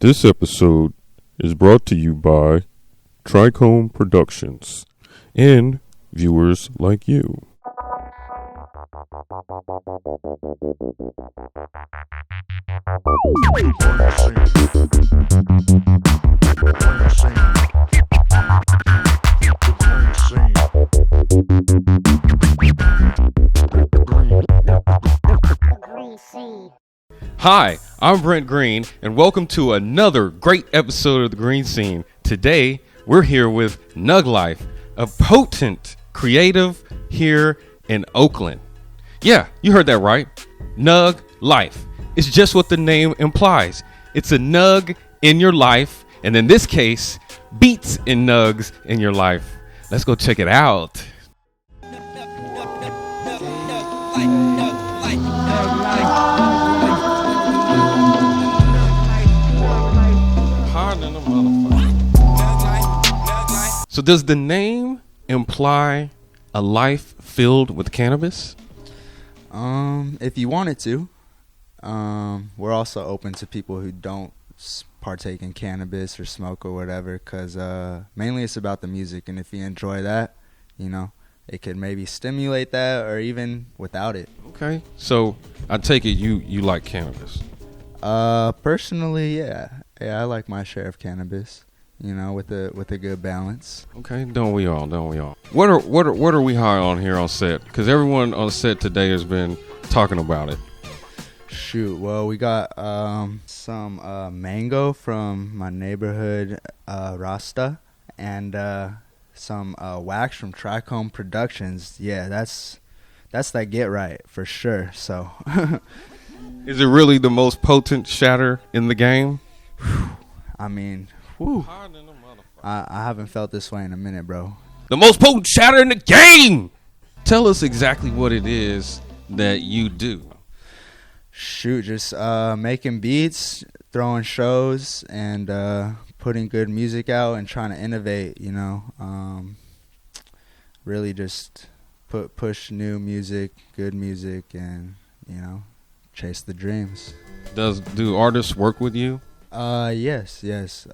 This episode is brought to you by Trichome Productions and viewers like you. Hi, I'm Brent Green, and welcome to another great episode of The Green Scene. Today, we're here with Nuglife, a potent creative here in Oakland. Yeah, you heard that right. Nuglife. It's just what the name implies. It's a nug in your life, and in this case, beats and nugs in your life. Let's go check it out. So does the name imply a life filled with cannabis? If you wanted to. We're also open to people who don't partake in cannabis or smoke or whatever, because mainly it's about the music, and if you enjoy that, you know, it could maybe stimulate that or even without it. Okay, so I take it you like cannabis. Personally, yeah, I like my share of cannabis. You know, with a good balance. Okay, don't we all? What are we high on here on set? Because everyone on set today has been talking about it. Shoot, well, we got some mango from my neighborhood, Rasta, and some wax from Trichome Productions. Yeah, that's that get right for sure. So, is it really the most potent shatter in the game? I mean. Whew. I haven't felt this way in a minute, bro. The most potent shatter in the game! Tell us exactly what it is that you do. Shoot, just making beats, throwing shows, and putting good music out and trying to innovate, you know. Really just push new music, good music, and, you know, chase the dreams. Do artists work with you? Yes. There's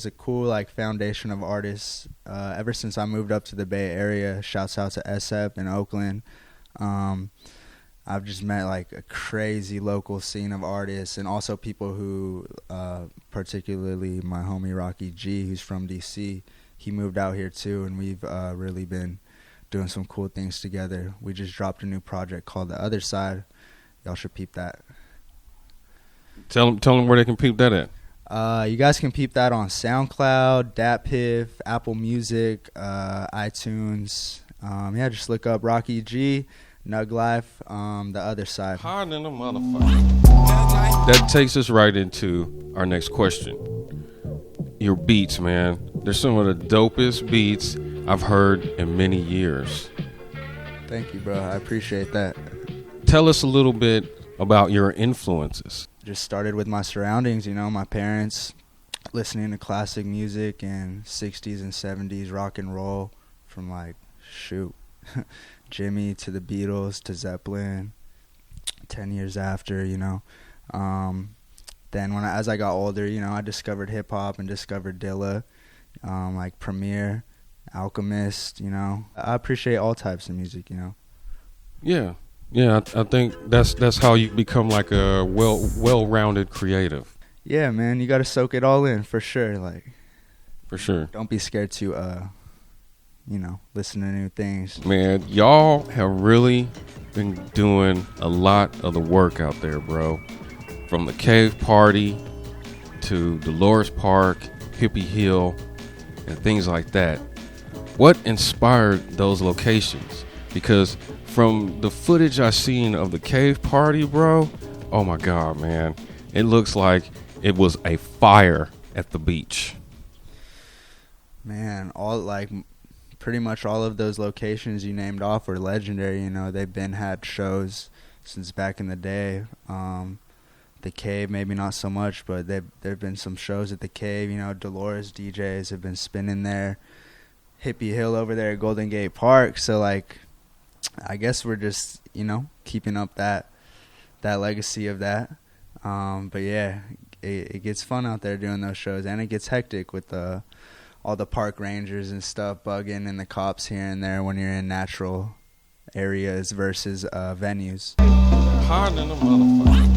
a cool like foundation of artists. Ever since I moved up to the Bay Area, shouts out to SF in Oakland. I've just met like a crazy local scene of artists, and also people who, particularly my homie Rocky G, who's from DC. He moved out here too, and we've really been doing some cool things together. We just dropped a new project called The Other Side. Y'all should peep that. Tell them where they can peep that at. You guys can peep that on Souncloud, DatPiff, Apple Music, iTunes. Yeah, just look up Rocky G, Nuglife, The Other Side. Hard in the motherfucker. That takes us right into our next question. Your beats, man. They're some of the dopest beats I've heard in many years. Thank you, bro. I appreciate that. Tell us a little bit about your influences. Just started with my surroundings, you know, my parents listening to classic music and 60s and 70s rock and roll from like, Jimmy to the Beatles to Zeppelin, 10 years after, you know. Then as I got older, you know, I discovered hip hop and discovered Dilla, like Premier, Alchemist, you know. I appreciate all types of music, you know. Yeah, I think that's how you become like a well-rounded creative. Yeah, man, you got to soak it all in for sure. Like, for sure. Don't be scared to, you know, listen to new things. Man, y'all have really been doing a lot of the work out there, bro. From the Cave Party to Dolores Park, Hippie Hill, and things like that. What inspired those locations? Because from the footage I seen of the Cave Party, bro, oh my God, man. It looks like it was a fire at the beach. Man, pretty much all of those locations you named off were legendary, you know. They've had shows since back in the day. The Cave, maybe not so much, but there've been some shows at the Cave, you know. Dolores DJs have been spinning there. Hippie Hill over there at Golden Gate Park. So, like, I guess we're just, you know, keeping up that legacy of that. But yeah, it gets fun out there doing those shows, and it gets hectic with all the park rangers and stuff bugging and the cops here and there when you're in natural areas versus venues. Hard in the motherfucker.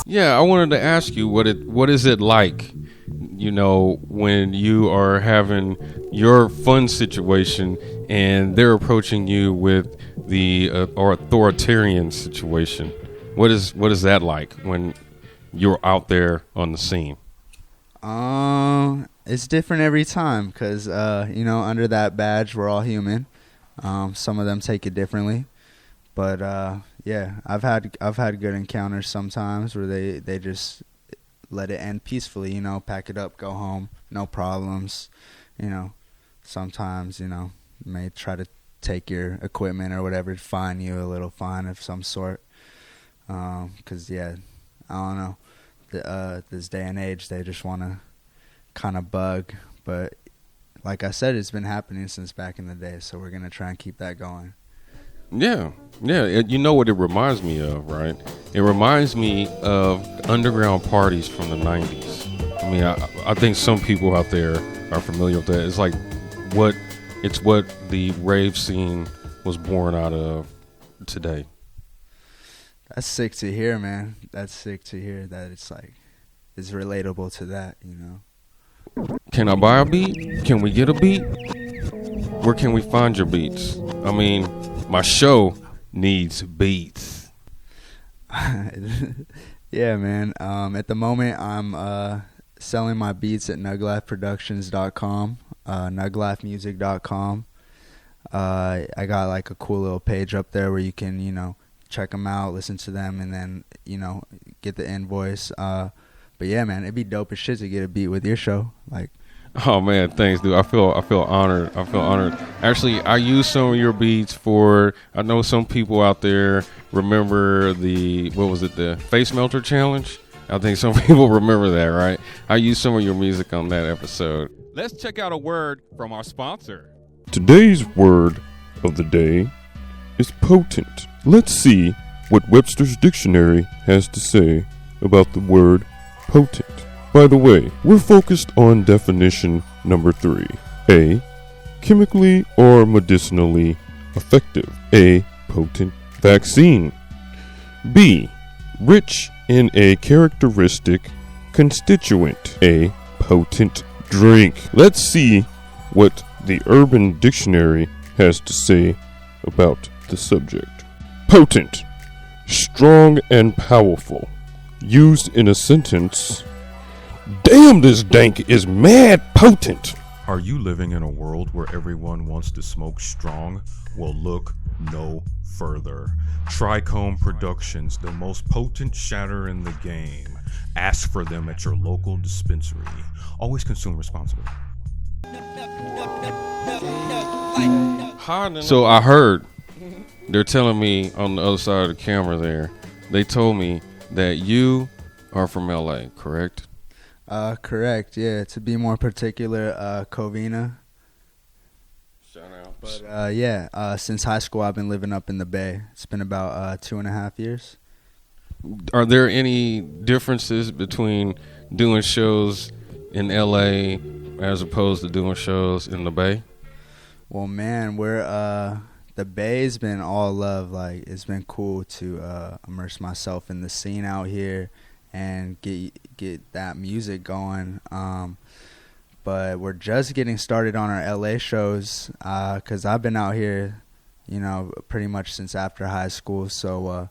Yeah, I wanted to ask you what is it like, you know, when you are having your fun situation and they're approaching you with the authoritarian situation. What is that like when you're out there on the scene? It's different every time because under that badge we're all human. Some of them take it differently, but yeah, I've had good encounters sometimes where they just let it end peacefully. You know, pack it up, go home, no problems. You know, sometimes may try to take your equipment or whatever, fine you a little fine of some sort. 'Cause yeah, I don't know. This day and age, they just want to kind of bug. But like I said, it's been happening since back in the day, so we're going to try and keep that going. Yeah. You know what it reminds me of, right? It reminds me of underground parties from the 90s. I mean, I think some people out there are familiar with that. It's like what the rave scene was born out of today. That's sick to hear, man. That's sick to hear that it's relatable to that, Can I buy a beat? Can we get a beat? Where can we find your beats? I mean, my show needs beats. Yeah, man. At the moment, I'm selling my beats at nuglifeproductions.com, nuglifemusic.com. I got like a cool little page up there where you can, check them out, listen to them, and then, get the invoice. But yeah, man, it'd be dope as shit to get a beat with your show. Like, oh man, thanks, dude. I feel honored. Actually, I use some of your beats I know some people out there remember the face melter challenge. I think some people remember that, right? I used some of your music on that episode. Let's check out a word from our sponsor. Today's word of the day is potent. Let's see what Webster's dictionary has to say about the word potent. By the way, we're focused on definition number 3. A, chemically or medicinally effective. A, potent vaccine. B, rich in a characteristic constituent. A, potent drink. Let's see what the Urban Dictionary has to say about the subject. Potent, strong and powerful. Used in a sentence. Damn, this dank is mad potent. Are you living in a world where everyone wants to smoke strong? Well, look no further. Trichome Productions, the most potent shatter in the game. Ask for them at your local dispensary. Always consume responsibly. So I heard they're telling me on the other side of the camera there, they told me that you are from LA, correct? Correct, yeah. To be more particular, Covina. Shout out. But since high school, I've been living up in the Bay. It's been about 2.5 years. Are there any differences between doing shows in LA as opposed to doing shows in the Bay? Well, man, the Bay's been all love. Like, it's been cool to immerse myself in the scene out here and get that music going. But we're just getting started on our LA shows because I've been out here, pretty much since after high school. So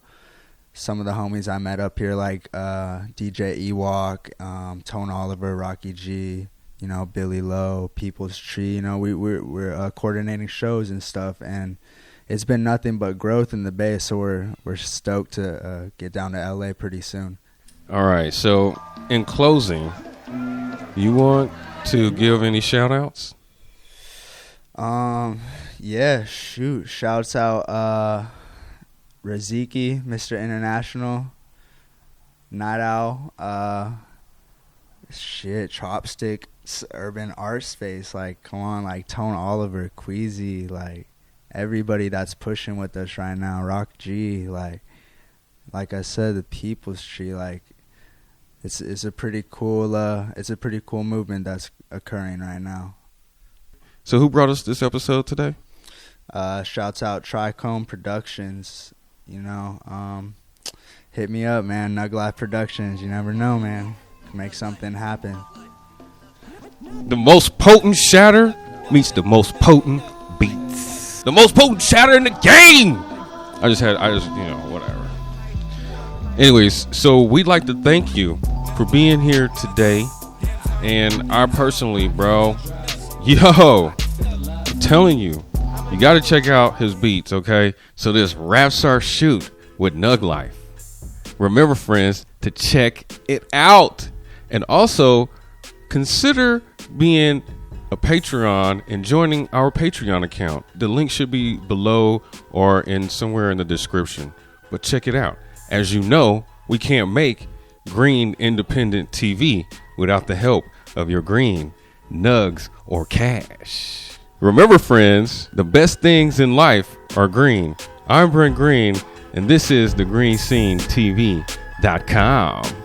some of the homies I met up here, like DJ Ewok, Tone Oliver, Rocky G, Billy Lowe, People's Tree. We're coordinating shows and stuff, and it's been nothing but growth in the Bay. So we're stoked to get down to LA pretty soon. All right. So in closing, you want to give any shout outs? Yeah, shoot. Shouts out Raziki, Mr. International, Night Owl, Chopstick, Urban Art Space, like, come on, like, Tone Oliver, Queasy, like, everybody that's pushing with us right now, Rock G, like I said, the People's Tree, like, it's a pretty cool movement that's occurring right now. So who brought us this episode today? Shouts out Trichome Productions. Hit me up, man. Nuglife Productions. You never know, man. Make something happen. The most potent shatter meets the most potent beats. The most potent shatter in the game. Whatever. Anyways, so we'd like to thank you for being here today. And I personally, bro, I'm telling you, you got to check out his beats, okay? So this Raps Are Shoot with Nuglife. Remember, friends, to check it out. And also, consider being a Patreon and joining our Patreon account. The link should be below or in somewhere in the description. But check it out. As you know, we can't make green independent TV without the help of your green nugs or cash. Remember, friends, the best things in life are green. I'm Brent Green, and this is the GreenSceneTV.com.